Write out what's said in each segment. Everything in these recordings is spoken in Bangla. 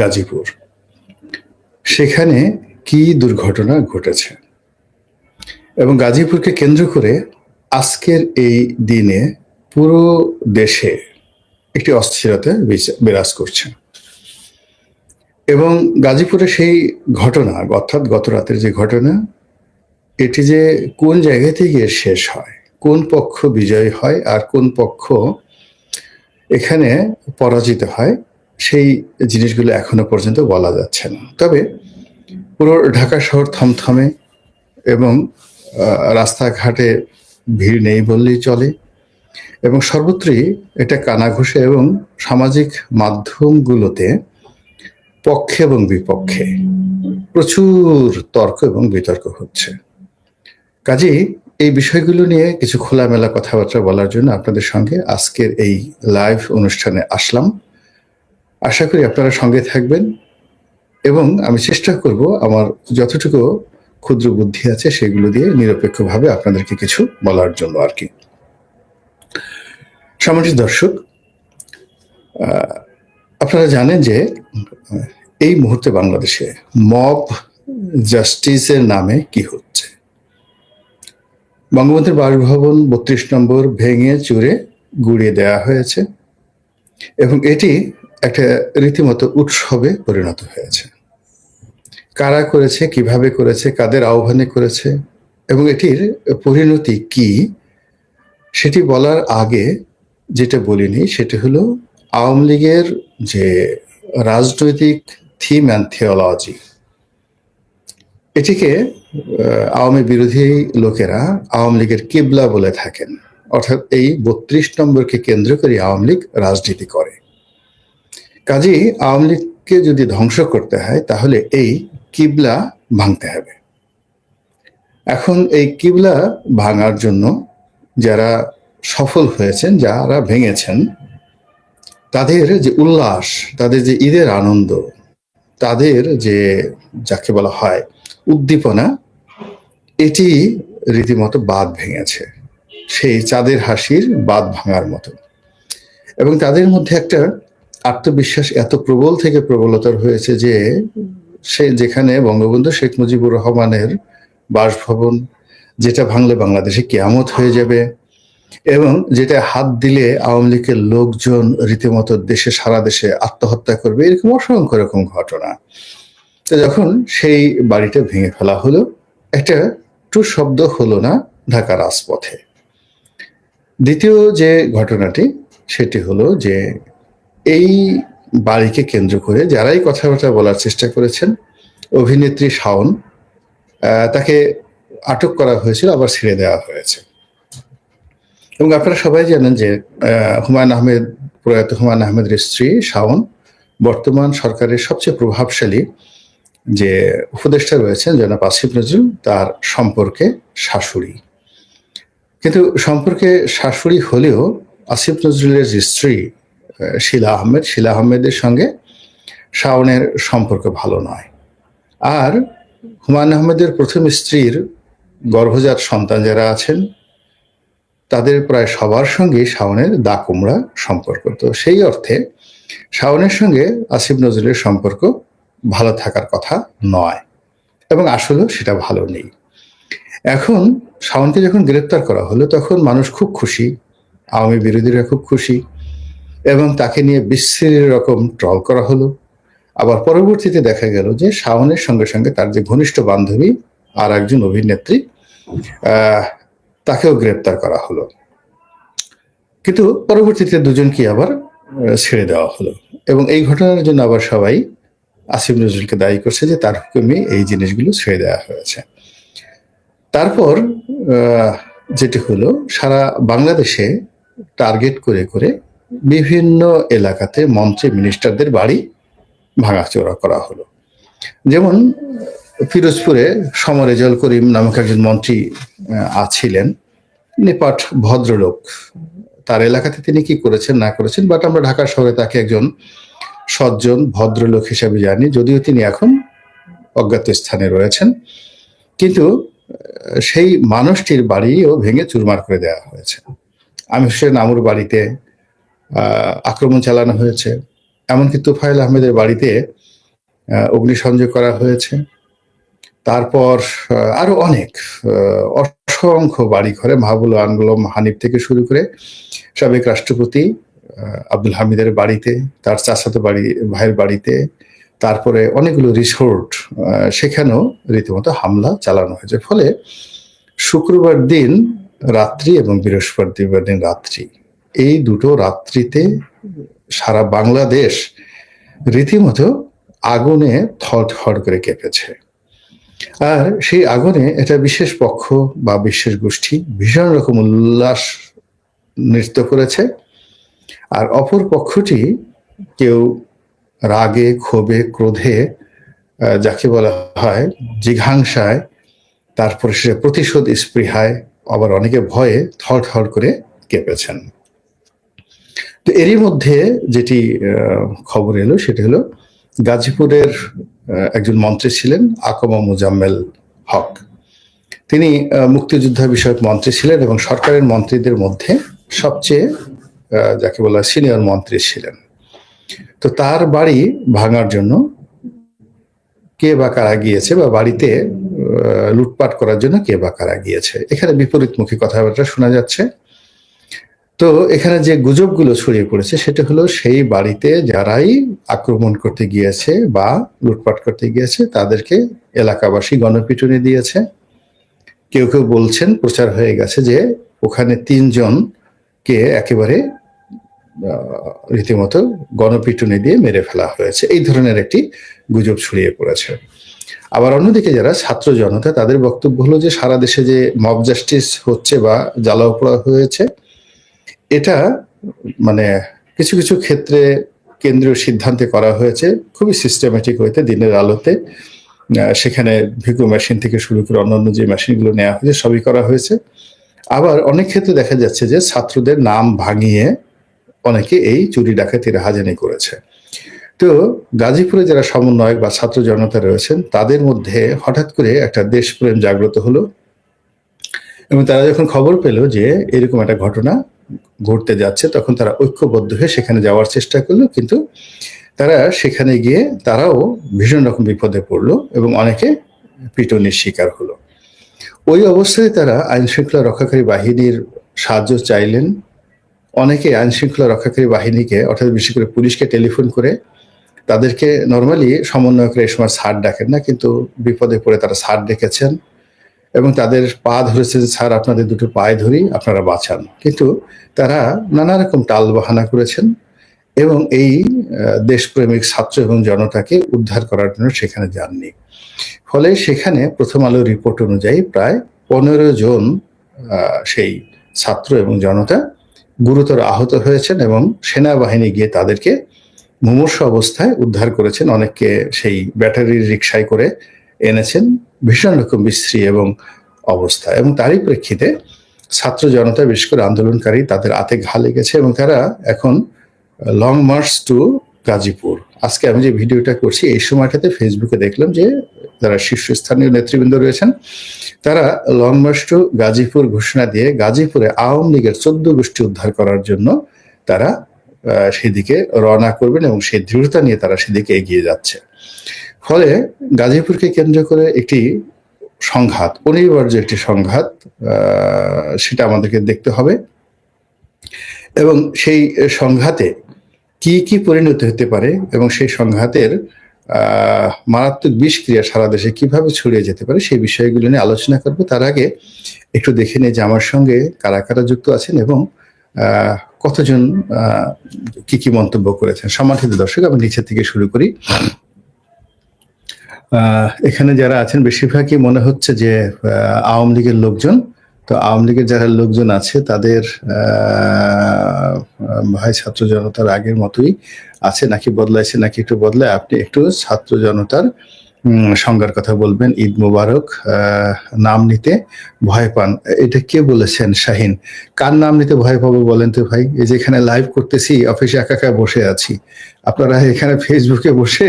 গাজীপুর। সেখানে কি দুর্ঘটনা ঘটেছে এবং গাজীপুরকে কেন্দ্র করে আজকের এই দিনে পুরো দেশে একটি অস্থিরতা বিরাজ করছে এবং গাজীপুরে সেই ঘটনা অর্থাৎ গত রাতের যে ঘটনা, এটি যে কোন জায়গাতে গিয়ে শেষ হয়, কোন পক্ষ বিজয়ী হয় আর কোন পক্ষ এখানে পরাজিত হয়, সেই জিনিসগুলো এখনো পর্যন্ত বলা যাচ্ছে না। তবে পুরো ঢাকা শহর থমথমে এবং রাস্তাঘাটে ভিড় নেই বললেই চলে এবং সর্বত্রই এটা কানাঘুষে এবং সামাজিক মাধ্যমগুলোতে পক্ষে এবং বিপক্ষে প্রচুর তর্ক এবং বিতর্ক হচ্ছে। কাজেই এই বিষয়গুলো নিয়ে কিছু খোলামেলা কথাবার্তা বলার জন্য আপনাদের সঙ্গে আজকের এই লাইভ অনুষ্ঠানে আসলাম। আশা করি আপনারা সঙ্গে থাকবেন এবং আমি চেষ্টা করব আমার যতটুকু ক্ষুদ্র বুদ্ধি আছে সেগুলো দিয়ে নিরপেক্ষভাবে আপনাদেরকে কিছু বলার জন্য আর কি। সম্মানিত দর্শক, আপনারা জানেন যে এই মুহূর্তে বাংলাদেশে মব জাস্টিসের নামে কি হচ্ছে। বঙ্গবন্ধুর বাসভবন ৩২ নম্বর ভেঙে চুরে গুড়িয়ে দেওয়া হয়েছে এবং এটি একটা রীতিমতো উৎসবে পরিণত হয়েছে। কারা করেছে, কিভাবে করেছে, কাদের আহ্বানে করেছে এবং এটির পরিণতি কি, সেটি বলার আগে যেটা বলিনি সেটা হলো আওয়ামী লীগের যে রাজনৈতিক থিম অ্যান্ড থিওলজি, এটিকে আওয়ামী বিরোধী লোকেরা আওয়ামী লীগের কিবলা বলে থাকেন। অর্থাৎ এই ৩২ নম্বরকে কেন্দ্র করে আওয়ামী লীগ রাজনীতি করে। কাজেই আওয়ামী লীগকে যদি ধ্বংস করতে হয় তাহলে এই কিবলা ভাঙতে হবে। এখন এই কিবলা ভাঙার জন্য যারা সফল হয়েছেন, যারা ভেঙেছেন, তাদের যে উল্লাস, তাদের যে ঈদের আনন্দ, তাদের যে যাকে বলা হয় উদ্দীপনা, এটি রীতিমতো বাঁধ ভেঙেছে, সেই চাঁদের হাসির বাঁধ ভাঙার মতো। এবং তাদের মধ্যে একটা আত্মবিশ্বাস এত প্রবল থেকে প্রবলতর হয়েছে যে সে যেখানে বঙ্গবন্ধু শেখ মুজিবুর রহমানের বাসভবন, যেটা ভাঙলে বাংলাদেশে কিয়ামত হয়ে যাবে এবং যেটা হাত দিলে আওয়ামী লীগের লোকজন রীতিমতো দেশে সারা দেশে আত্মহত্যা করবে, এরকম অসংখ্য রকম ঘটনা। তো যখন সেই বাড়িটা ভেঙে ফেলা হলো, একটা টু শব্দ হলো না ঢাকা রাজপথে। দ্বিতীয় যে ঘটনাটি সেটি হলো যে এই বাড়িকে কেন্দ্র করে যারাই কথাবার্তা বলার চেষ্টা করেছেন, অভিনেত্রী শাওন, তাকে আটক করা হয়েছিল, আবার ছেড়ে দেওয়া হয়েছে। এবং আপনারা সবাই জানেন যে হুমায়ুন আহমেদ, প্রয়াত হুমায়ুন আহমেদের স্ত্রী শাওন বর্তমান সরকারের সবচেয়ে প্রভাবশালী যে উপদেষ্টা রয়েছেন জনাব আসিফ নজরুল, তার সম্পর্কে শাশুড়ি। কিন্তু সম্পর্কে শাশুড়ি হলেও আসিফ নজরুলের যে স্ত্রী শিলা আহমেদের সঙ্গে শাওনের সম্পর্ক ভালো নয়। আর হুমায়ুন আহমেদের প্রথম স্ত্রীর গর্ভজাত সন্তান যারা আছেন তাদের প্রায় সবার সঙ্গে শাওনের দা কুমড়া সম্পর্ক। তো সেই অর্থে শাওনের সঙ্গে আসিফ নজরুলের সম্পর্ক ভালো থাকার কথা নয় এবং আসলেও সেটা ভালো নেই। এখন শাওনকে যখন গ্রেপ্তার করা হলো তখন মানুষ খুব খুশি, আওয়ামী বিরোধীরা খুব খুশি এবং তাকে নিয়ে বিশ্রী রকম ট্রল করা হলো। আবার পরবর্তীতে দেখা গেল যে শাওনের সঙ্গে সঙ্গে তার যে ঘনিষ্ঠ বান্ধবী আর একজন অভিনেত্রী, তাকেও গ্রেপ্তার করা হলো। কিন্তু পরবর্তীতে দুজনকে আবার ছেড়ে দেওয়া হলো এবং এই ঘটনার জন্য আবার সবাই আসিফ নজরুলকে দায়ী করছে যে তার হুকুমে এই জিনিসগুলো ছেড়ে দেওয়া হয়েছে। তারপর যেটি হলো, সারা বাংলাদেশে টার্গেট করে করে বিভিন্ন এলাকাতে মন্ত্রী মিনিস্টারদের বাড়ি ভাঙাচোরা করা হলো। যেমন পিরোজপুরে সমরেজাল করিম নামক একজন মন্ত্রী ছিলেন, নিপাট ভদ্রলোক। তার এলাকাতে তিনি কি করেছেন না করেছেন, বাট আমরা ঢাকা শহরে তাকে একজন সজ্জন ভদ্রলোক হিসাবে জানি, যদিও তিনি এখন অজ্ঞাত স্থানে রয়েছেন। কিন্তু সেই মানুষটির বাড়িও ভেঙে চুরমার করে দেওয়া হয়েছে। আমির হোসেন আমুর বাড়িতে আক্রমণ চালানো হয়েছে, এমনকি তুফাইল আহমেদের বাড়িতে অগ্নিসংযোগ করা হয়েছে। তারপর আরো অনেক অসংখ্য বাড়ি ঘরে মাহবুব আলম হানিফ থেকে শুরু করে সাবেক রাষ্ট্রপতি আব্দুল হামিদের বাড়িতে, তার চাচাতো ভাইয়ের বাড়িতে, তারপরে অনেকগুলো রিসোর্ট, সেখানেও রীতিমতো হামলা চালানো হয়েছে। ফলে শুক্রবার দিন রাত্রি এবং বৃহস্পতিবার দিন রাত্রি, এই দুটো রাত্রিতে সারা বাংলাদেশ রীতিমতো আগুনে থরথর করে কেঁপেছে। আর সেই আগুনে এটা বিশেষ পক্ষ বা বিশেষ গোষ্ঠী ভীষণ রকম উল্লাস নৃত্য করেছে, আর অপর পক্ষটি কেউ রাগে, ক্ষোভে, ক্রোধে, যাকে বলা হয় জিঘাংসায়, তারপরে সে প্রতিশোধ স্পৃহায়, আবার অনেকে ভয়ে থরথর করে কেঁপেছেন। তো এরই মধ্যে যেটি খবর এলো সেটা হলো গাজীপুরের একজন মন্ত্রী ছিলেন আকমা মোজাম্মেল হক। তিনি মুক্তিযোদ্ধা বিষয়ক মন্ত্রী ছিলেন এবং সরকারের মন্ত্রীদের মধ্যে সবচেয়ে যাকে বলা সিনিয়র মন্ত্রী ছিলেন। তো তার বাড়ি ভাঙার জন্য কে বা কারা গিয়েছে, বা বাড়িতে লুটপাট করার জন্য কে বা কারা গিয়েছে, এখানে বিপরীতমুখী কথাবার্তা শোনা যাচ্ছে। তো এখানে যে গুজবগুলো ছড়িয়ে পড়েছে সেটা হলো সেই বাড়িতে যারাই আক্রমণ করতে গিয়েছে বা লুটপাট করতে গিয়েছে তাদেরকে এলাকাবাসী গণপিটুনি দিয়েছে। কেউ কেউ বলছেন, প্রচার হয়ে গেছে যে ওখানে 3 জনকে একেবারে রীতিমতো গণপিটুনি দিয়ে মেরে ফেলা হয়েছে, এই ধরনের একটি গুজব ছড়িয়ে পড়েছে। আবার অন্যদিকে যারা ছাত্র জনতা, তাদের বক্তব্য হলো যে সারা দেশে যে মব জাস্টিস হচ্ছে বা জ্বালাও পোড়া হয়েছে, এটা মানে কিছু কিছু ক্ষেত্রে কেন্দ্রীয় সিদ্ধান্তে করা হয়েছে, খুবই সিস্টেমেটিক হইতে দিনের আলোতে। সেখানে ভিকো মেশিন থেকে শুরু করে অন্যান্য যে মেশিনগুলো নেওয়া হয়েছে সবই করা হয়েছে। আবার অনেক ক্ষেত্রে দেখা যাচ্ছে যে ছাত্রদের নাম ভাঙিয়ে অনেকে এই চুরি ডাকাতির হাজানি করেছে। তো গাজীপুরে যারা সমন্বয়ক বা ছাত্র জনতা রয়েছেন তাদের মধ্যে হঠাৎ করে একটা দেশপ্রেম জাগ্রত হলো, এবং তারা যখন খবর পেল যে এরকম একটা ঘটনা ঘটতে যাচ্ছে তখন তারা ঐক্যবদ্ধ হয়ে সেখানে যাওয়ার চেষ্টা করলো, কিন্তু তারা সেখানে গিয়ে তারাও ভীষণ রকম বিপদে পড়লো এবং অনেকে পিটুনির শিকার হলো। ওই অবস্থায় তারা আইন শৃঙ্খলা রক্ষাকারী বাহিনীর সাহায্য চাইলেন। অনেকে আইন শৃঙ্খলা রক্ষাকারী বাহিনীকে, অর্থাৎ বিশেষ করে পুলিশকে টেলিফোন করে, তাদেরকে নর্মালি সমন্বয়করা এই সময় স্যার ডাকেন না, কিন্তু বিপদে পড়ে তারা স্যার ডেকেছেন এবং তাদের পা ধরেছে যে স্যার আপনাদের দুটো পায়ে ধরি, আপনারা বাঁচান। কিন্তু তারা নানা রকম টাল বাহানা করেছেন এবং এই দেশপ্রেমিক ছাত্র এবং জনতাকে উদ্ধার করার জন্য সেখানে যাননি। ফলে সেখানে প্রথম আলো রিপোর্ট অনুযায়ী প্রায় 15 জন সেই ছাত্র এবং জনতা গুরুতর আহত হয়েছেন এবং সেনাবাহিনী গিয়ে তাদেরকে মুমূর্ষু অবস্থায় উদ্ধার করেছেন। অনেককে সেই ব্যাটারির রিকশায় করে এনেছেন, ভীষণ রকম বিশ্রী এবং অবস্থা। এবং তারই প্রেক্ষিতে ছাত্র জনতা, বিশেষ করে আন্দোলনকারী, তাদের হাতে ঘা লেগেছে এবং তারা এখন লং মার্চ টু গাজীপুর। আজকে আমি যে ভিডিওটা করছি এই সময়টাতে ফেসবুকে দেখলাম যে যারা শীর্ষস্থানীয় নেতৃবৃন্দ রয়েছেন তারা লং মার্চ টু গাজীপুর ঘোষণা দিয়ে গাজীপুরে আওয়ামী লীগের 14 গোষ্ঠী উদ্ধার করার জন্য তারা সেদিকে রওনা করবেন এবং সেই দৃঢ়তা নিয়ে তারা সেদিকে এগিয়ে যাচ্ছে। ফলে গাজীপুরকে কেন্দ্র করে একটি সংঘাত, অনিবার্য একটি সংঘাত, সেটা আমাদেরকে দেখতে হবে এবং সেই সংঘাতে কি কি পরিণতি হতে পারে এবং সেই সংঘাতের মারাত্মক বিষক্রিয়া সারা দেশে কিভাবে ছড়িয়ে যেতে পারে সেই বিষয়গুলো নিয়ে আলোচনা করব। তার আগে একটু দেখে নিই যে আমার সঙ্গে কারা কারা যুক্ত আছেন এবং কতজন কি কি মন্তব্য করেছেন। সম্মানিত দর্শক, আমি নিচের থেকে শুরু করি। এখানে যারা আছেন বেশিরভাগই মনে হচ্ছে যে আওয়ামী লীগের লোকজন। তো আওয়ামী লীগের যারা লোকজন আছে তাদের ভাই ছাত্র জনতার আগের মতোই আছে নাকি বদলাইছে নাকি একটু বদলায়, আপনি একটু ছাত্র জনতার সংজ্ঞার কথা বলবেন। ঈদ মুবারক। নাম নিতে ভয় পান, এটা কে বলেছেন? শাহিন, কার নাম নিতে ভয় পাবো বলেন তো ভাই? এই যে এখানে লাইভ করতেছি, অফিসে একা একা বসে আছি, আপনারা এখানে ফেসবুকে বসে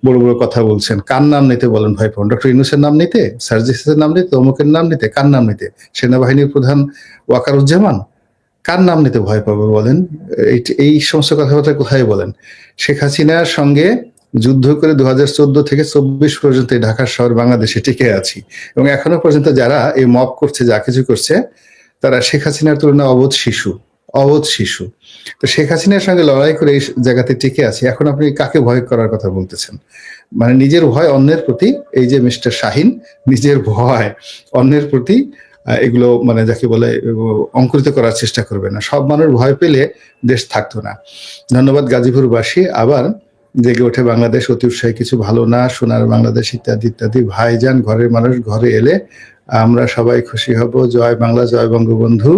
বড় বড় কথা বলছেন। কার নাম নিতে বলেন ভয় পাবেন? ডক্টর ইউনূসের নাম নিতে, সার্জিসের নাম নিতে, অমুকের নাম নিতে? কার নাম নিতে? সেনাবাহিনীর প্রধান ওয়াকারুজ্জামান? কার নাম নিতে ভয় পাবে বলেন? এই সমস্ত কথাবার্তা কোথায় বলেন? শেখ হাসিনার সঙ্গে যুদ্ধ করে 2014 থেকে 24 পর্যন্ত এই ঢাকা শহর বাংলাদেশে টিকে আছি, এবং এখনো পর্যন্ত যারা এই মব করছে, যা কিছু করছে, তারা শেখ হাসিনার তুলনায় অবোধ শিশু। তো শেখ হাসিনার সঙ্গে লড়াই করে এই জায়গাতে টিকে আছি। এখন আপনি কাকে ভয় করার কথা বলতেছেন? মানে নিজের ভয় অন্যের প্রতি, এই যে মিস্টার শাহিন, নিজের ভয় অন্যের প্রতি এগুলো মানে যাকে বলে অঙ্কুরিত করার চেষ্টা করবে না। সব মানুষ ভয় পেলে দেশ থাকতো না। ধন্যবাদ গাজীপুরবাসী। আবার জেগে ওঠে বাংলাদেশ, অতি উৎসাহী কিছু ভালো না, সোনার বাংলাদেশ ইত্যাদি ইত্যাদি। ভাইজান, ঘরের মানুষ ঘরে এলে আমরা সবাই খুশি হব, জয় বাংলা, জয় বঙ্গবন্ধু।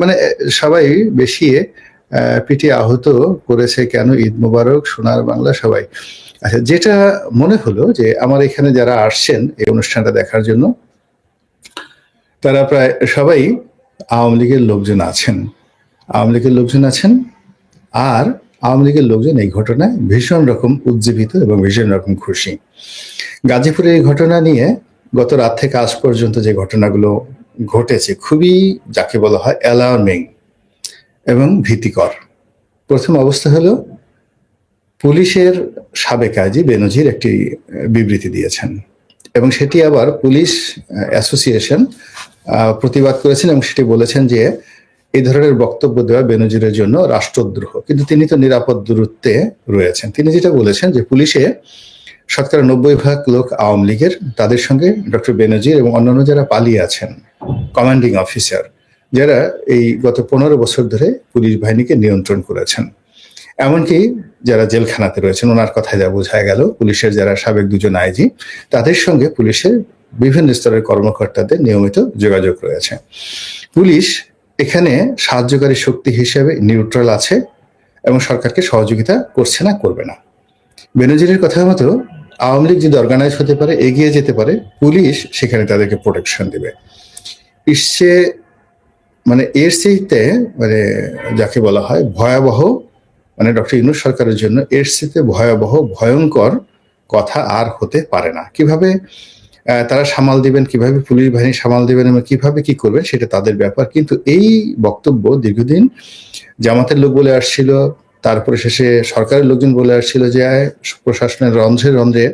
মানে সবাই বেশি পিটিয়ে আহত করেছে কেন, ঈদ মোবারক, সোনার বাংলা সবাই। আচ্ছা, যেটা মনে হলো যে আমার এখানে যারা আসছেন এই অনুষ্ঠানটা দেখার জন্য, তারা প্রায় সবাই আওয়ামী লীগের লোকজন আছেন, আর আওয়ামী লীগের লোকজন এই ঘটনায় ভীষণ রকম উজ্জীবিত এবং ভীষণ রকম খুশি। গাজীপুরের এই ঘটনা নিয়ে গত রাত থেকে আজ পর্যন্ত যে ঘটনাগুলো ঘটেছে, খুবই যাকে বলা হয় অ্যালার্মিং এবং ভীতিকর। প্রথম অবস্থা হলো, পুলিশের সাবেক আইজি বেনজির একটি বিবৃতি দিয়েছেন, এবং সেটি আবার পুলিশ অ্যাসোসিয়েশন প্রতিবাদ করেছেন, এবং সেটি বলেছেন যে এই ধরনের বক্তব্য দেওয়া বেনজিরের জন্য রাষ্ট্রদ্রোহ। কিন্তু তিনি তো নিরাপদ দূরত্বে রয়েছেন। তিনি যেটা বলেছেন যে পুলিশে শতকরা 90% লোক আওয়ামী লীগের, তাদের সঙ্গে ডক্টর বেনজির এবং অন্যান্য যারা পালিয়ে আছেন কমান্ডিং অফিসার, যারা এই গত 15 বছর ধরে পুলিশ বাহিনীকে নিয়ন্ত্রণ করেছেন, এমনকি যারা জেলখানাতে রয়েছেন, ওনার কথায় যা বোঝা গেল, পুলিশের যারা সাবেক দুজন আইজি, তাদের সঙ্গে পুলিশের বিভিন্ন স্তরের কর্মকর্তাদের নিয়মিত যোগাযোগ রয়েছে। পুলিশ এখানে সাহায্যকারী শক্তি হিসেবে নিউট্রাল আছে এবং সরকারকে সহযোগিতা করছে না, করবে না। বেনজিরের কথা মতো আওয়ামী লীগ যদি অর্গানাইজ হতে পারে, এগিয়ে যেতে পারে, পুলিশ সেখানে তাদেরকে প্রোটেকশন দেবে। মানে এর চেয়ে মানে যাকে বলা হয় ভয়াবহ, মানে ডক্টর ইউনূস সরকারের জন্য এর চেয়ে ভয়াবহ ভয়ঙ্কর কথা আর হতে পারে না। কিভাবে তারা সামাল দিবেন, কিভাবে পুলিশ বাহিনী সামাল দিবেন এবং কিভাবে কি করবেন সেটা তাদের ব্যাপার। কিন্তু এই বক্তব্য দীর্ঘদিন জামাতের লোক বলে আসছিল, তারপরে শেষে সরকারের লোকজন বলে আসছিল যে প্রশাসনের রন্ধ্রে রন্ধ্রে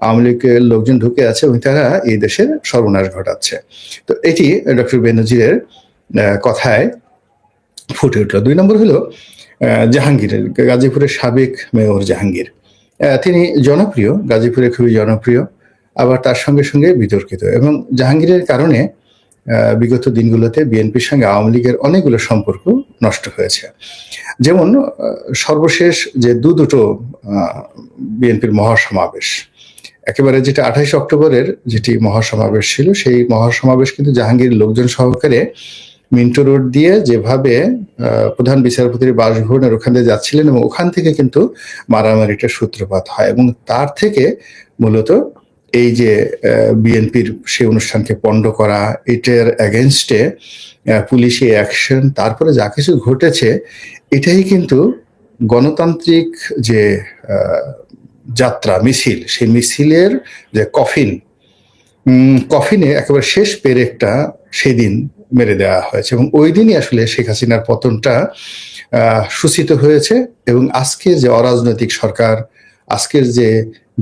আওয়ামী লীগের লোকজন ঢুকে আছে এবং তারা এই দেশের সর্বনাশ ঘটাচ্ছে। তো এটি ডক্টর বেনজিরের কথায় ফুটে উঠল। 2 নম্বর হলো জাহাঙ্গীরের, গাজীপুরের সাবেক মেয়র জাহাঙ্গীর। তিনি জনপ্রিয়, গাজীপুরে খুবই জনপ্রিয়, আবার তার সঙ্গে সঙ্গে বিতর্কিত। এবং জাহাঙ্গীরের কারণে বিগত দিনগুলোতে বিএনপির সঙ্গে আওয়ামী লীগের অনেকগুলো সম্পর্ক নষ্ট হয়েছে। যেমন সর্বশেষ যে দুটো বিএনপির মহাসমাবেশ, একেবারে যেটা 28 অক্টোবরের যেটি মহাসমাবেশ ছিল, সেই মহাসমাবেশ কিন্তু জাহাঙ্গীর লোকজন সহকারে মিন্টো রোড দিয়ে যেভাবে প্রধান বিচারপতির বাসভবনের ওখান দিয়ে যাচ্ছিলেন, এবং ওখান থেকে কিন্তু মারামারিটার সূত্রপাত হয়, এবং তার থেকে মূলত এই যে বিএনপির সেই অনুষ্ঠানকে পণ্ড করা, এটার এগেনস্টে পুলিশি অ্যাকশন, তারপরে যা কিছু ঘটেছে, এটাই কিন্তু গণতান্ত্রিক যে যাত্রা, মিছিল, সেই মিছিলের যে কফিনে একেবারে শেষ পেরেকটা সেদিন মেরে দেওয়া হয়েছে, এবং ওই দিনই আসলে শেখ হাসিনার পতনটা সূচিত হয়েছে। এবং আজকে যে অরাজনৈতিক সরকার, আজকের যে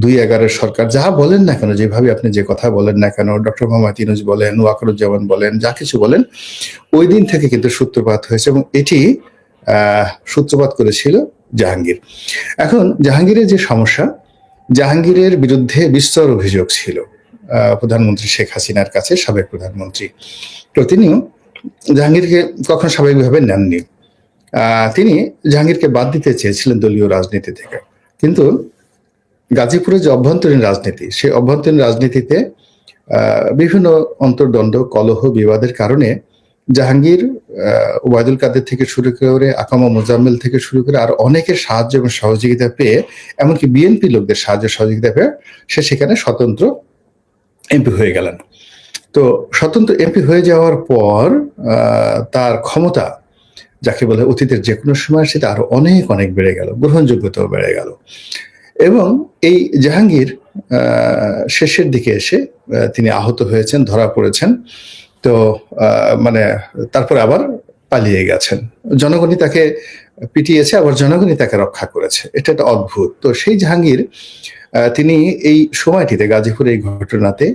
2011 সরকার, যা বলেন না কেন, যেভাবে আপনি যে কথা বলেন না কেন, ডক্টর মোহাম্মদ ইউনূস বলেন, ওয়াকারুজ্জামান বলেন, যা কিছু বলেন, ওই দিন থেকে কিন্তু সূত্রপাত হয়েছে, এবং এটি সূত্রপাত করেছিল জাহাঙ্গীর। এখন জাহাঙ্গীরের যে সমস্যা, জাহাঙ্গীরের বিরুদ্ধে বিস্তর অভিযোগ ছিল প্রধানমন্ত্রী শেখ হাসিনার কাছে, সাবেক প্রধানমন্ত্রী। তো তিনি জাহাঙ্গীরকে কখনো স্বাভাবিকভাবে নেননি। তিনি জাহাঙ্গীরকে বাদ দিতে চেয়েছিলেন দলীয় রাজনীতি থেকে, কিন্তু গাজীপুরের যে অভ্যন্তরীণ রাজনীতি, সেই অভ্যন্তরীণ রাজনীতিতে বিভিন্ন অন্তর্দ্বন্দ্ব, কলহ, বিবাদের কারণে জাহাঙ্গীর ওবায়দুল কাদের থেকে শুরু করে আকামা মোজাম্মেল থেকে শুরু করে আর অনেকের সাহায্য এবং সহযোগিতা পেয়ে, এমনকি বিএনপি লোকদের সাহায্য সহযোগিতা পেয়ে সে সেখানে স্বতন্ত্র এমপি হয়ে গেলেন। তো স্বতন্ত্র এমপি হয়ে যাওয়ার পর তার ক্ষমতা, যাকে বলে অতীতের যে কোনো সময়, সেটা আরো অনেক অনেক বেড়ে গেল, গ্রহণযোগ্যতাও বেড়ে গেল। এবং এই জাহাঙ্গীর শেষের দিকে এসে তিনি আহত হয়েছেন, ধরা পড়েছেন। তো মানে তারপরে আবার পালিয়ে গেছেন। জনগণই তাকে পিটিয়েছে, আবার জনগণই তাকে রক্ষা করেছে। এটা একটা অদ্ভুত। তো সেই জাহাঙ্গীর তিনি এই সময়টিতে গাজীপুরে এই ঘটনাতে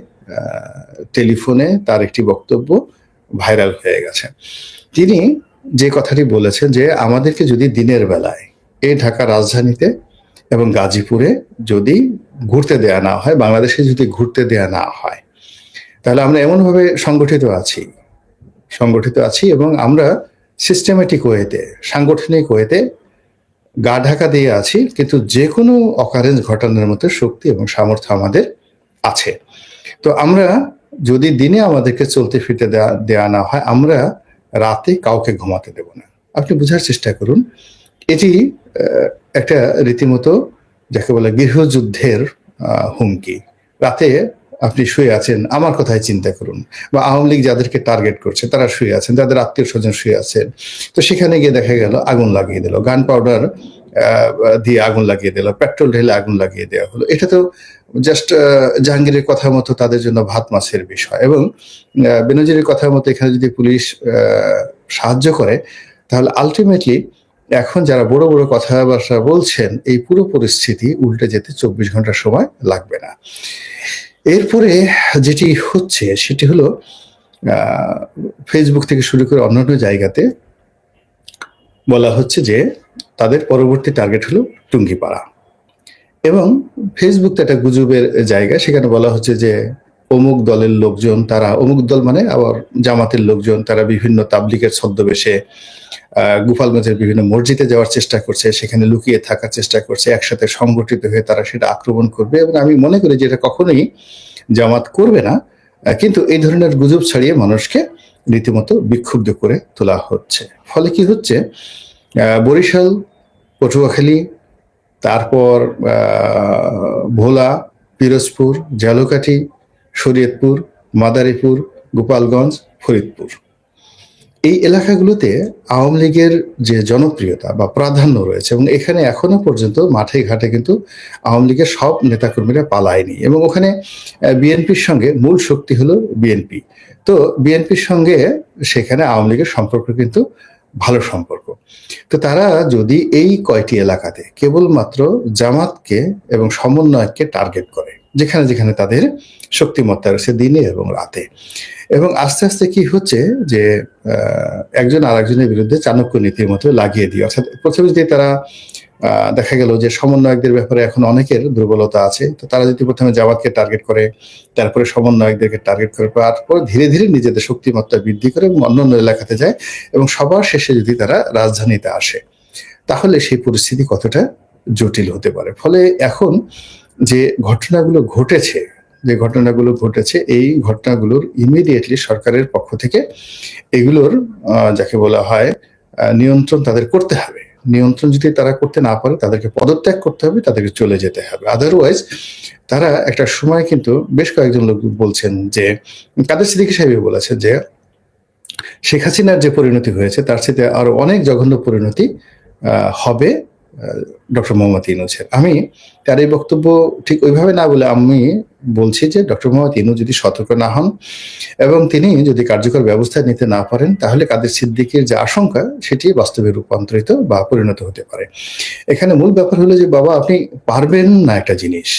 টেলিফোনে তার একটি বক্তব্য ভাইরাল হয়ে গেছে। তিনি যে কথাটি বলেছেন যে আমাদেরকে যদি দিনের বেলায় এই ঢাকা রাজধানীতে এবং গাজীপুরে যদি ঘুরতে দেয়া না হয়, বাংলাদেশে যদি ঘুরতে দেয়া না হয়, তাহলে আমরা এমনভাবে সংগঠিত আছি এবং আমরা সিস্টেমেটিক ওয়েতে, সাংগঠনিক ওয়েতে গা ঢাকা দিয়ে আছি, কিন্তু যে কোনো অকারেন্স ঘটানোর মতো শক্তি এবং সামর্থ্য আমাদের আছে। তো আমরা যদি দিনে আমাদেরকে চলতে ফিরতে দেয়া না হয়, আমরা রাতে কাউকে ঘুমাতে দেব না। আপনি বোঝার চেষ্টা করুন, এটি একটা রীতিমতো যাকে বলে গৃহযুদ্ধের হুমকি। রাতে আপনি শুয়ে আছেন, আমার কথাই চিন্তা করুন, বা আওয়ামী লীগ যাদেরকে টার্গেট করছে তারা শুয়ে আছেন, তাদের আত্মীয় স্বজন শুয়ে আছেন। তো সেখানে গিয়ে দেখা গেল আগুন লাগিয়ে দিল, গান পাউডার দিয়ে আগুন লাগিয়ে দিল, পেট্রোল ঢেলে আগুন লাগিয়ে দেওয়া হলো। এটা তো জাস্ট জাহাঙ্গীরের কথা মতো তাদের জন্য ভাত মাছের বিষয়। এবং বেনজিরের কথা মতো এখানে যদি পুলিশ সাহায্য করে, তাহলে আলটিমেটলি এখন যারা বড় বড় কথাবার্তা বলছেন, এই পুরো পরিস্থিতি উল্টে যেতে 24 ঘন্টা সময় লাগবে না। এরপরে যেটি হচ্ছে সেটি হলো ফেসবুক থেকে শুরু করে অন্যান্য জায়গাতে বলা হচ্ছে যে তাদের পরবর্তী টার্গেট হলো টুঙ্গিপাড়া। এবং ফেসবুক তো একটা গুজবের জায়গা, সেখানে বলা হচ্ছে যে অমুক দলের লোকজন, তারা অমুক দল মানে আবার জামাতের লোকজন, তারা বিভিন্ন তাবলিগের ছদ্মবেশে গোপালগঞ্জের বিভিন্ন মসজিদে যাওয়ার চেষ্টা করছে, সেখানে লুকিয়ে থাকার চেষ্টা করছে, একসাথে সংগঠিত হয়ে তারা সেটা আক্রমণ করবে। এবং আমি মনে করি যে এটা কখনোই জামাত করবে না, কিন্তু এই ধরনের গুজব ছড়িয়ে মানুষকে রীতিমতো বিক্ষুব্ধ করে তোলা হচ্ছে। ফলে কি হচ্ছে, বরিশাল, পটুয়াখালী, তারপর ভোলা, পিরোজপুর, ঝালকাঠি, শরীয়তপুর, মাদারীপুর, গোপালগঞ্জ, ফরিদপুর, এই এলাকাগুলোতে আওয়ামী লীগের যে জনপ্রিয়তা বা প্রাধান্য রয়েছে, এবং এখানে এখনো পর্যন্ত মাঠে ঘাটে কিন্তু আওয়ামী লীগের সব নেতাকর্মীরা পালায়নি। এবং ওখানে বিএনপির সঙ্গে মূল শক্তি হলো বিএনপি। তো বিএনপির সঙ্গে সেখানে আওয়ামী লীগের সম্পর্ক কিন্তু ভালো সম্পর্ক। তো তারা যদি এই কয়টি এলাকাতে কেবলমাত্র জামাতকে এবং সমন্বয়ককে টার্গেট করে, যেখানে যেখানে তাদের শক্তিমত্তা রয়েছে দিনে এবং রাতে, এবং আস্তে আস্তে কি হচ্ছে যে একজন আরেকজনের বিরুদ্ধে চাণক্য নীতির মতো লাগিয়ে দিয়ে, অর্থাৎ প্রথমে যদি তারা দেখা গেল যে সমন্বয়কদের ব্যাপারে এখন অনেকের দুর্বলতা আছে, তো তারা যদি প্রথমে জামাতকে টার্গেট করে, তারপরে সমন্বয়কদেরকে টার্গেট করে, তারপর ধীরে ধীরে নিজেদের শক্তিমত্তা বৃদ্ধি করে এবং অন্যান্য এলাকাতে যায়, এবং সবার শেষে যদি তারা রাজধানীতে আসে, তাহলে সেই পরিস্থিতি কতটা জটিল হতে পারে। ফলে এখন যে ঘটনাগুলো ঘটেছে, এই ঘটনাগুলোর ইমিডিয়েটলি সরকারের পক্ষ থেকে এগুলোর যাকে বলা হয় নিয়ন্ত্রণ তাদের করতে হবে। নিয়ন্ত্রণ যদি তারা করতে না পারে, তাদেরকে পদত্যাগ করতে হবে, তাদেরকে চলে যেতে হবে। আদারওয়াইজ তারা একটা সময়, কিন্তু বেশ কয়েকজন লোক বলছেন যে, কাদের সিদ্দিকী সাহেব বলেছেন যে শেখ হাসিনার যে পরিণতি হয়েছে তার সাথে আরো অনেক জঘন্য পরিণতি হবে ডক্টর মোহাম্মদ ইউনূসের। আমি তার এই বক্তব্য ঠিক ওইভাবে না বলে আমি বলছি যে ডক্টর মোহাম্মদ ইউনূস যদি সতর্ক না হন এবং তিনি যদি কার্যকর ব্যবস্থা নিতে না পারেন, তাহলে কাদের সিদ্দিকীর যে আশঙ্কা সেটি বাস্তবে রূপান্তরিত বা পরিণত হতে পারে। এখানে মূল ব্যাপার হলো যে বাবা, আপনি পারবেন না একটা জিনিস।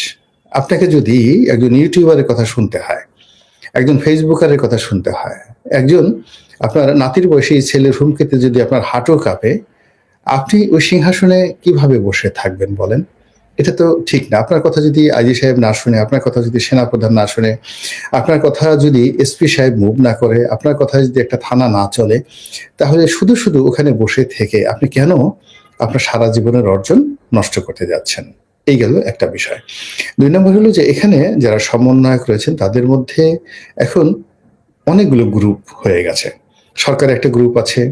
আপনাকে যদি একজন ইউটিউবারের কথা শুনতে হয়, একজন ফেসবুকারের কথা শুনতে হয়, একজন আপনার নাতির বয়সী ছেলের হুমকিতে যদি আপনার হাঁটু কাঁপে, আপনি ওই সিংহাসনে কিভাবে বসে থাকবেন বলেন? এটা তো ঠিক না। আপনার কথা যদি আইজি সাহেব না শুনে, আপনার কথা যদি সেনাপ্রধান না শুনে, আপনার কথা যদি এসপি সাহেব মুভ না করে, আপনার কথা যদি একটা থানা না চলে, তাহলে শুধু শুধু ওখানে বসে থেকে আপনি কেন আপনার সারা জীবনের অর্জন নষ্ট করতে যাচ্ছেন? এই গেল একটা বিষয়। 2 নম্বর হলো যে এখানে যারা সমন্বয়ক রয়েছেন তাদের মধ্যে এখন অনেকগুলো গ্রুপ হয়ে গেছে। সরকারের একটা গ্রুপ আছে,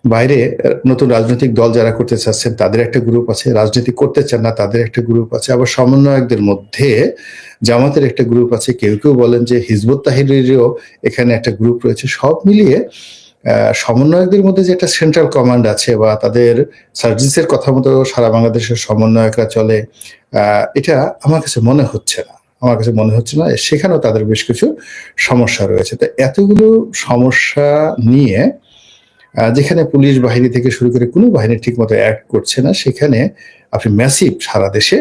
বাইরে নতুন রাজনৈতিক দল যারা করতে চাচ্ছেন তাদের একটা গ্রুপ আছে, রাজনীতি করতে চান না তাদের একটা গ্রুপ আছে, আবার সমন্বয়কদের মধ্যে জামাতের একটা গ্রুপ আছে, কেউ কেউ বলেন যে হিজবুত তাহরিরেরও এখানে একটা গ্রুপ রয়েছে। সব মিলিয়ে সমন্বয়কদের মধ্যে যে একটা সেন্ট্রাল কমান্ড আছে বা তাদের সার্ভিসের কথা মতো সারা বাংলাদেশের সমন্বয়করা চলে, এটা আমার কাছে মনে হচ্ছে না। সেখানেও তাদের বেশ কিছু সমস্যা রয়েছে। তো এতগুলো সমস্যা নিয়ে যেখানে পুলিশ বাহিনী থেকে শুরু করে কোনো বাহিনী ঠিকমতো অ্যাক্ট করছে না, সেখানে আপনি ম্যাসিভ সারা দেশে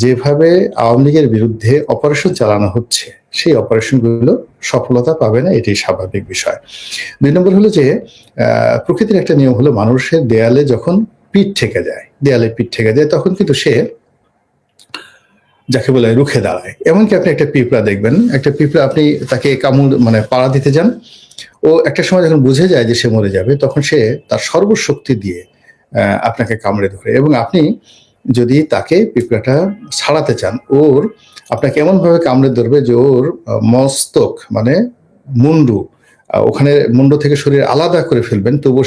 যেভাবে আওয়ামী লীগের বিরুদ্ধে অপারেশন চালানো হচ্ছে, সেই অপারেশনগুলো সফলতা পাবে না, এটাই স্বাভাবিক বিষয়। ২ নম্বর হলো যে প্রকৃতির একটা নিয়ম হলো, মানুষের দেয়ালে যখন পিঠ ঠেকে যায়, দেয়ালে পিঠ ঠেকে যায়, তখন কিন্তু সে যাকে বলে রুখে দাঁড়ায়। এমনকি আপনি একটা পিঁপড়া দেখবেন, একটা পিঁপড়া আপনি তাকে কামড় মানে পাড়া দিতে যান, ও একটা সময় যখন বুঝে যায় যে সে মরে যাবে, তখন সে তার সর্বশক্তি দিয়ে আপনাকে কামড়ে ধরে, এবং আপনি যদি তাকে পিঁপড়াটা ছাড়াতে চান, আপনাকে এমনভাবে কামড়ে ধরবে যে ওর মস্তক মানে মুন্ডু, ওখানে মুন্ডু থেকে শরীর আলাদা করে ফেলবেন, তবুও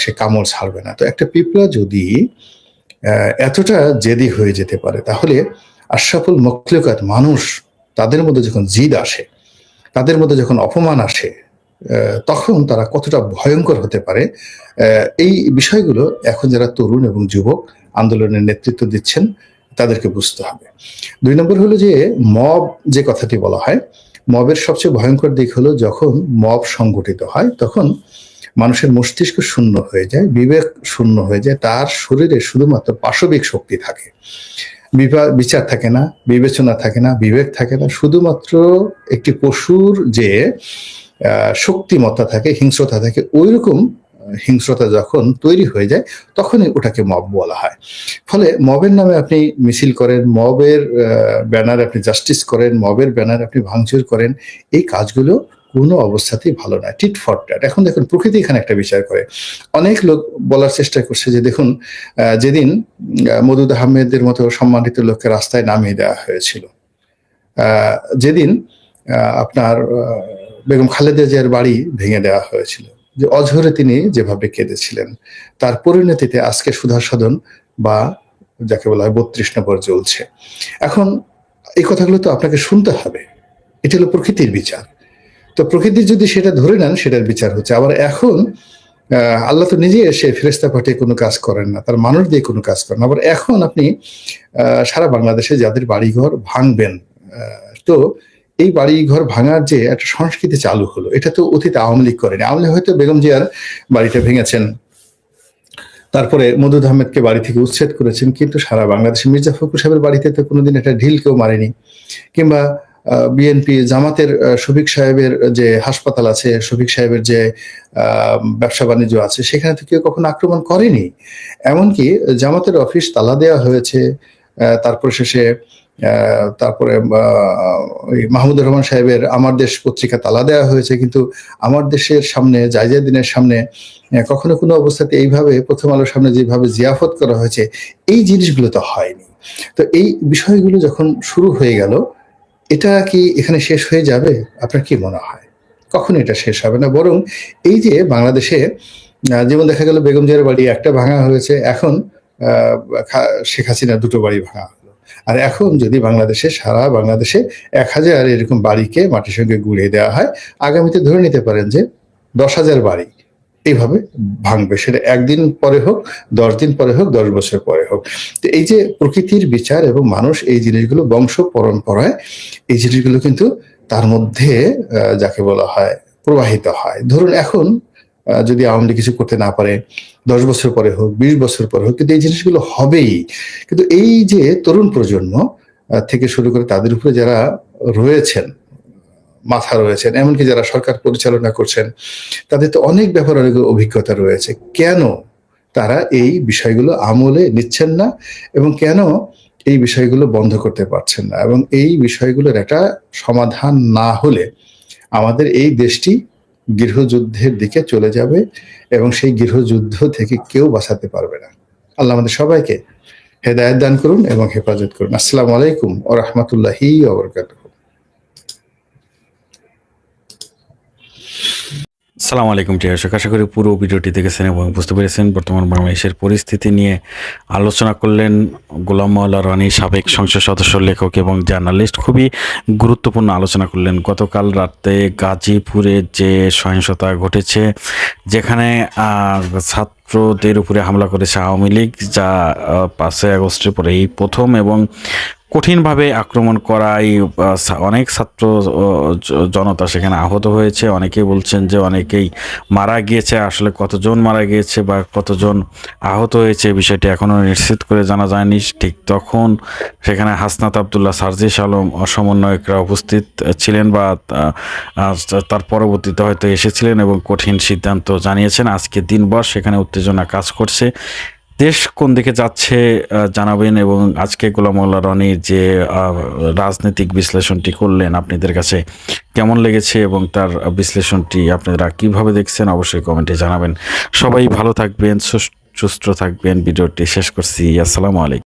সে কামড় ছাড়বে না। তো একটা পিঁপড়া যদি এতটা জেদি হয়ে যেতে পারে, তাহলে আশরাফুল মখলুকাত মানুষ, তাদের মধ্যে যখন জিদ আসে, তাদের মধ্যে যখন অপমান আসে, তখন তারা কতটা ভয়ঙ্কর হতে পারে, এই বিষয়গুলো এখন যারা তরুণ এবং যুবক আন্দোলনের নেতৃত্ব দিচ্ছেন তাদেরকে বুঝতে হবে। ২ নম্বর হলো যে মব, যে কথাটি বলা হয়, মবের সবচেয়ে ভয়ঙ্কর দিক হলো যখন মব সংগঠিত হয়, তখন মানুষের মস্তিষ্ক শূন্য হয়ে যায়, বিবেক শূন্য হয়ে যায়, তার শরীরে শুধুমাত্র পাশবিক শক্তি থাকে, বিচার থাকে না, বিবেচনা থাকে না, বিবেক থাকে না, শুধুমাত্র একটি পশুর যে শক্তিমত্তা থাকে, হিংস্রতা থাকে, ওইরকম হিংস্রতা যখন তৈরি হয়ে যায়, তখনই ওটাকে মব বলা হয়। ফলে মবের নামে আপনি মিছিল করেন, মবের ব্যানারে আপনি জাস্টিস করেন, মবের ব্যানারে আপনি ভাঙচুর করেন, এই কাজগুলো কোনো অবস্থাতেই ভালো নয়। Tit for tat. এখন দেখুন প্রকৃতি এখানে একটা বিচার করে। অনেক লোক বলার চেষ্টা করছে যে দেখুন, যেদিন মওদুদ আহমেদের মতো সম্মানিত লোককে রাস্তায় নামিয়ে দেওয়া হয়েছিল, যেদিন আপনার বেগম খালেদা জিয়ার বাড়ি ভেঙে দেওয়া হয়েছিল, যে অঝরে তিনি যেভাবে কেঁদেছিলেন, তার পরিণতিতে আজকে সুধা সদন বা যাকে বলা হয় ৩২ নম্বর জ্বলছে। এখন এই কথাগুলো তো আপনাকে শুনতে হবে, এটা হলো প্রকৃতির বিচার। তো প্রকৃতির যদি সেটা ধরে নেন, সেটার বিচার হচ্ছে। আবার এখন আল্লাহ তো নিজে এসে ফেরেশতা পাঠিয়ে কোনো কাজ করেন না, তার মানুষ দিয়ে কোনো কাজ করেন না। আবার এখন আপনি সারা বাংলাদেশে যাদের বাড়িঘর ভাঙবেন, তো এই বাড়িঘর ভাঙার যে একটা সংস্কৃতি চালু হলো, এটা তো অতীতে আওয়ামী লীগ করেনি। আওয়ামী লীগ হয়তো বেগম জিয়ার বাড়িটা ভেঙেছেন, তারপরে মওদুদ আহমেদকে বাড়ি থেকে উচ্ছেদ করেছেন, কিন্তু সারা বাংলাদেশে মির্জা ফখরুল সাহেবের বাড়িতে তো কোনোদিন একটা ঢিল কেউ মারেনি। কিংবা বিএনপি জামাতের শফিক সাহেবের যে হাসপাতাল আছে, শফিক সাহেবের যে ব্যবসা বাণিজ্য আছে, সেখানে তো কেউ কখনো আক্রমণ করেনি। এমনকি জামাতের অফিস তালা দেওয়া হয়েছে, তারপর শেষে তারপরে ওই মাহমুদুর রহমান সাহেবের আমার দেশ পত্রিকা তালা দেওয়া হয়েছে, কিন্তু আমার দেশের সামনে জায়জাদিনের সামনে কখনো কোনো অবস্থাতে এইভাবে প্রথম আলোর সামনে যেভাবে জিয়াফত করা হয়েছে, এই জিনিসগুলো তো হয়নি। তো এই বিষয়গুলো যখন শুরু হয়ে গেল, এটা কি এখানে শেষ হয়ে যাবে? আপনার কি মনে হয়? কখনো এটা শেষ হবে না, বরং এই যে বাংলাদেশে যেমন দেখা গেল বেগম জিয়ার বাড়ি একটা ভাঙা হয়েছে, এখন শেখ হাসিনার 2টো বাড়ি ভাঙা হলো। আর এখন যদি সারা বাংলাদেশে 1000 এরকম বাড়িকে মাটির সঙ্গে গুঁড়িয়ে দেওয়া হয়, আগামীতে ধরে নিতে পারেন যে 10,000 বাড়ি এইভাবে ভাঙবে। সেটা 1 দিন পরে হোক, 10 দিন পরে হোক, 10 বছর পরে হোক। তো এই যে প্রকৃতির বিচার এবং মানুষ এই জিনিসগুলো বংশ পরম্পরায়, এই জিনিসগুলো কিন্তু তার মধ্যে যাকে বলা হয় প্রবাহিত হয়। ধরুন এখন যদি আওয়ামী লীগ কিছু করতে না পারে, 10 বছর পরে হোক, 20 বছর পরে হোক, কিন্তু এই জিনিসগুলো হবেই। কিন্তু এই যে তরুণ প্রজন্ম থেকে শুরু করে তাদের উপরে যারা রয়েছেন, মাথা রয়েছেন, এমনকি যারা সরকার পরিচালনা করছেন, তাদের তো অনেক ব্যাপারে অনেক অভিজ্ঞতা রয়েছে। কেন তারা এই বিষয়গুলো আমলে নিচ্ছেন না, এবং কেন এই বিষয়গুলো বন্ধ করতে পারছেন না? এবং এই বিষয়গুলোর একটা সমাধান না হলে আমাদের এই দেশটি গৃহযুদ্ধের দিকে চলে যাবে, এবং সেই গৃহযুদ্ধ থেকে কেউ বাঁচাতে পারবে না। আল্লাহ আমাদের সবাইকে হেদায়েত দান করুন এবং হেফাজত করুন। আসসালামু আলাইকুম ওয়া রাহমাতুল্লাহি ওয়া বারাকাতুহু। আসসালামু আলাইকুম প্রিয় দর্শক, আশা করি পুরো ভিডিওটি দেখেছেন এবং বুঝতে পেরেছেন। বর্তমান বাংলাদেশের পরিস্থিতি নিয়ে আলোচনা করলেন গোলাম মাওলা রনি, সাবেক সংসদ সদস্য, লেখক এবং জার্নালিস্ট। খুবই গুরুত্বপূর্ণ আলোচনা করলেন। গতকাল রাতে গাজীপুরে যে সহিংসতা ঘটেছে, যেখানে ছাত্রদের উপরে হামলা করেছে আওয়ামী লীগ, যা 5ই আগস্টের পরে এই প্রথম, এবং কঠিনভাবে আক্রমণ করায় অনেক ছাত্র জনতা সেখানে আহত হয়েছে। অনেকেই বলছেন যে অনেকেই মারা গিয়েছে। আসলে কতজন মারা গিয়েছে বা কতজন আহত হয়েছে বিষয়টি এখনও নিশ্চিত করে জানা যায়নি। ঠিক তখন সেখানে হাসনাত আবদুল্লাহ, সার্জিস আলম সমন্বয়করা উপস্থিত ছিলেন বা তার পরবর্তীতে হয়তো এসেছিলেন এবং কঠিন সিদ্ধান্ত জানিয়েছেন। আজকে দিনভর সেখানে উত্তেজনা কাজ করছে। দেশ কোন দিকে যাচ্ছে জানাবেন, এবং আজকে গোলাম মোল্লা রনির যে রাজনৈতিক বিশ্লেষণটি করলেন আপনাদের কাছে কেমন লেগেছে এবং তার বিশ্লেষণটি আপনারা কিভাবে দেখছেন অবশ্যই কমেন্টে জানাবেন। সবাই ভালো থাকবেন, সুস্থ থাকবেন। ভিডিওটি শেষ করছি। আসসালামু আলাইকুম।